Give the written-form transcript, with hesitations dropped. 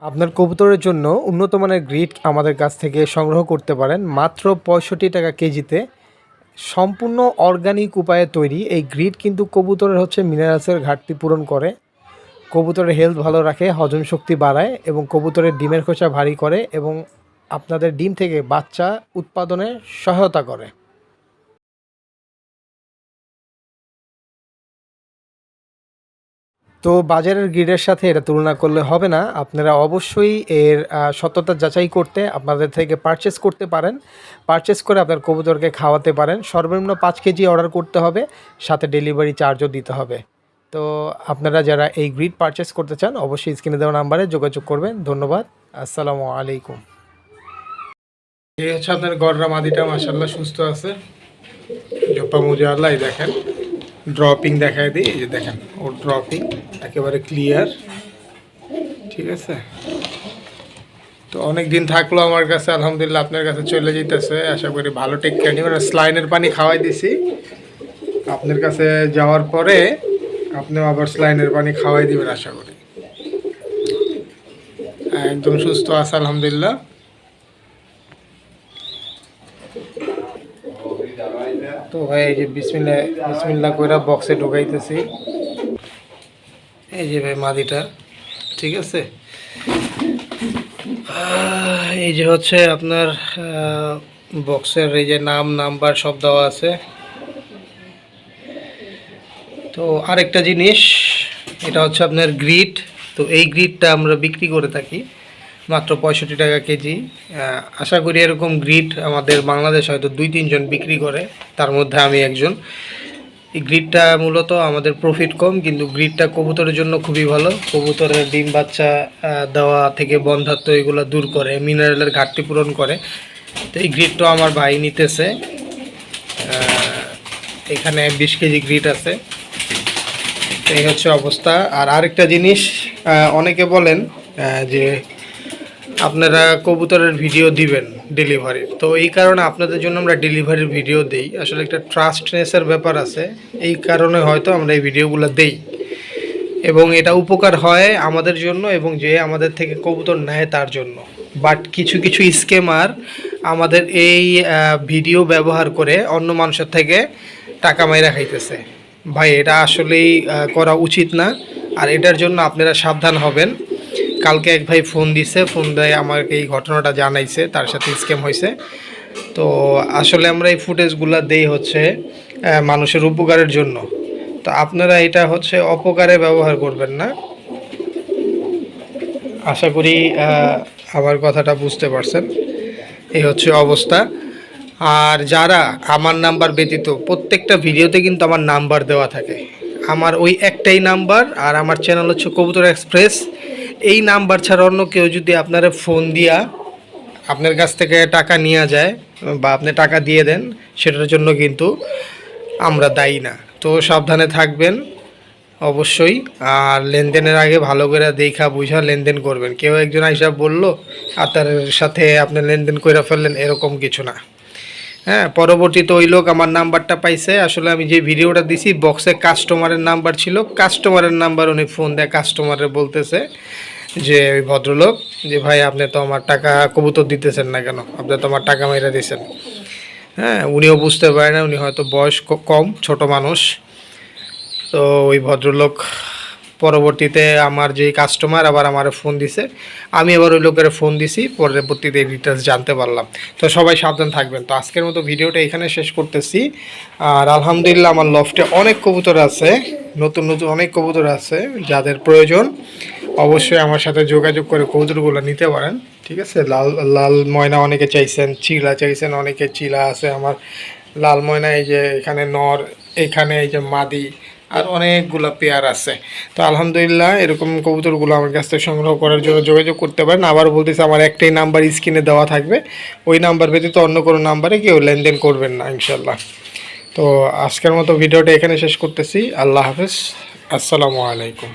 আপনার কবুতরের জন্য উন্নত মানের গ্রিড আমাদের কাছ থেকে সংগ্রহ করতে পারেন মাত্র ৬৫ টাকা কেজিতে। সম্পূর্ণ অর্গানিক উপায়ে তৈরি এই গ্রিড কিন্তু কবুতরের মিনারেলসের ঘাটতি পূরণ করে, কবুতরের হেলথ ভালো রাখে, হজম শক্তি বাড়ায় এবং কবুতরের ডিমের খোসা ভারী করে এবং আপনাদের ডিম থেকে বাচ্চা উৎপাদনে সহায়তা করে। তো বাজারের গ্রিডের সাথে এটা তুলনা করলে হবে না। আপনারা অবশ্যই এর সত্যতা যাচাই করতে আপনাদের থেকে পারচেস করতে পারেন। পারচেস করে আপনার কবুতরকে খাওয়াতে পারেন। সর্বনিম্ন 5 কেজি অর্ডার করতে হবে, সাথে ডেলিভারি চার্জও দিতে হবে। তো আপনারা যারা এই গ্রিড পারচেস করতে চান অবশ্যই স্ক্রিনে দেওয়া নাম্বারে যোগাযোগ করবেন। ধন্যবাদ। আসসালামু আলাইকুম। এই হচ্ছে আপনার গররা মাদিটা, মাশাআল্লাহ সুস্থ আছে, জোপা মুজা আল্লাহ। দেখেন ড্রপিং দেখায় দিই, এই যে দেখেন ওর ড্রপিং একেবারে ক্লিয়ার, ঠিক আছে। তো অনেক দিন থাকলো আমার কাছে, আলহামদুলিল্লাহ আপনার কাছে চলে যেতেছে। আশা করি ভালো টেক কেয়ার নেবেন। স্লাইনের পানি খাওয়াই দিছি, আপনার কাছে যাওয়ার পরে আপনিও আবার স্লাইনের পানি খাওয়াই দিবেন আশা করি। একদম সুস্থ আছে আলহামদুলিল্লাহ। তো ভাই এই যে বিসমিল্লাহ কইরা বক্সে ঢুকাইতেছি। এই যে ভাই মাদিটা, ঠিক আছে। এই যে হচ্ছে আপনার বক্সের এই যে নাম নাম্বার সব দেওয়া আছে। তো আরেকটা জিনিস, এটা হচ্ছে আপনার গ্রিড। তো এই গ্রিডটা আমরা বিক্রি করে থাকি মাত্র 65 টাকা কেজি। আশা করি এরকম গ্রিড আমাদের বাংলাদেশ হয়তো 2-3 জন বিক্রি করে, তার মধ্যে আমি একজন। এই গ্রিডটা মূলত আমাদের প্রফিট কম, কিন্তু গ্রিডটা কবুতরের জন্য খুবই ভালো। কবুতরের ডিম বাচ্চা দেওয়া থেকে বন্ধাত্ব এগুলো দূর করে, মিনারেলের ঘাটতি পূরণ করে। তো এই গ্রিডটা আমার ভাই নিতেছে। এখানে 20 কেজি গ্রিড আছে। এই হচ্ছে অবস্থা। আর আরেকটা জিনিস, অনেকে বলেন যে আপনারা কবুতরের ভিডিও দিবেন ডেলিভারির। তো এই কারণে আপনাদের জন্য আমরা ডেলিভারির ভিডিও দেই। আসলে একটা ট্রাস্টনেসের ব্যাপার আছে, এই কারণে হয়তো আমরা এই ভিডিওগুলো দেই এবং এটা উপকার হয় আমাদের জন্য এবং যে আমাদের থেকে কবুতর নেয় তার জন্য। বাট কিছু কিছু স্ক্যামার আমাদের এই ভিডিও ব্যবহার করে অন্য মানুষের থেকে টাকা মাইরা খাইতেছে। ভাই এটা আসলেই করা উচিত না, আর এটার জন্য আপনারা সাবধান হবেন। কালকে এক ভাই ফোন দিছে, ফোন দেয় আমাকে এই ঘটনাটা জানাইছে, তার সাথে স্ক্যাম হয়েছে। তো আসলে আমরা এই ফুটেজগুলো দেই হচ্ছে মানুষের উপকারের জন্য। তো আপনারা এটা হচ্ছে অপকারে ব্যবহার করবেন না। আশা করি আমার কথাটা বুঝতে পারছেন। এই হচ্ছে অবস্থা। আর যারা আমার নাম্বার ব্যতীত, প্রত্যেকটা ভিডিওতে কিন্তু আমার নাম্বার দেওয়া থাকে, আমার ওই একটাই নাম্বার, আর আমার চ্যানেল হচ্ছে কবুতর এক্সপ্রেস। এই নাম্বার ছাড়া অন্য কেউ যদি আপনারা ফোন দিয়া আপনার কাছ থেকে টাকা নিয়ে যায় বা আপনি টাকা দিয়ে দেন, সেটার জন্য কিন্তু আমরা দায়ী না। তো সাবধানে থাকবেন অবশ্যই। আর লেনদেনের আগে ভালো করে দেখা বুঝা লেনদেন করবেন। কেউ একজন আইসা বললো আর তার সাথে আপনি লেনদেন করে ফেললেন, এরকম কিছু না। হ্যাঁ, পরবর্তীতে ওই লোক আমার নাম্বারটা পাইছে। আসলে আমি যে ভিডিওটা দিছি বক্সে কাস্টমারের নাম্বার ছিল, কাস্টমারের নাম্বার উনি ফোন দেয় কাস্টমারের, বলতেছে যে ওই ভদ্রলোক যে ভাই আপনি তো আমার টাকা কবুতর দিতেছেন না কেন, আপনি তো আমার টাকা মেরে দিয়েছেন। হ্যাঁ, উনিও বুঝতে পারে না, উনি হয়তো বয়স কম, ছোট মানুষ। তো ওই ভদ্রলোক পরবর্তীতে আমার যেই কাস্টমার আবার আমার ফোন দিছে, আমি আবার ওই লোকের ফোন দিছি, পরবর্তীতে ডিটেলস জানতে পারলাম। তো সবাই সাবধান থাকবেন। তো আজকের মতো ভিডিওটা এখানে শেষ করতেছি। আর আলহামদুলিল্লাহ আমার লফটে অনেক কবুতর আছে, নতুন নতুন অনেক কবুতর আছে। যাদের প্রয়োজন অবশ্যই আমার সাথে যোগাযোগ করে কবুতরগুলো নিতে পারেন, ঠিক আছে। লাল লাল ময়না অনেকে চাইছেন, চিলা চাইছেন অনেকে, চিলা আছে আমার। লাল ময়না এই যে এখানে নর, এখানে এই যে মাদি, আর অনেকগুলো পেয়ার আছে। তো আলহামদুলিল্লাহ এরকম কবুতরগুলো আমার কাছ থেকে সংগ্রহ করার জন্য যোগাযোগ করতে পারেন। আবার বলতেছি, আমার একটাই নাম্বার স্ক্রিনে দেওয়া থাকবে, ওই নাম্বার ব্যতীত অন্য কোনো নাম্বারে কেউ লেনদেন করবেন না ইনশাল্লাহ। তো আজকের মতো ভিডিওটা এখানে শেষ করতেছি। আল্লাহ হাফেজ, আসসালামু আলাইকুম।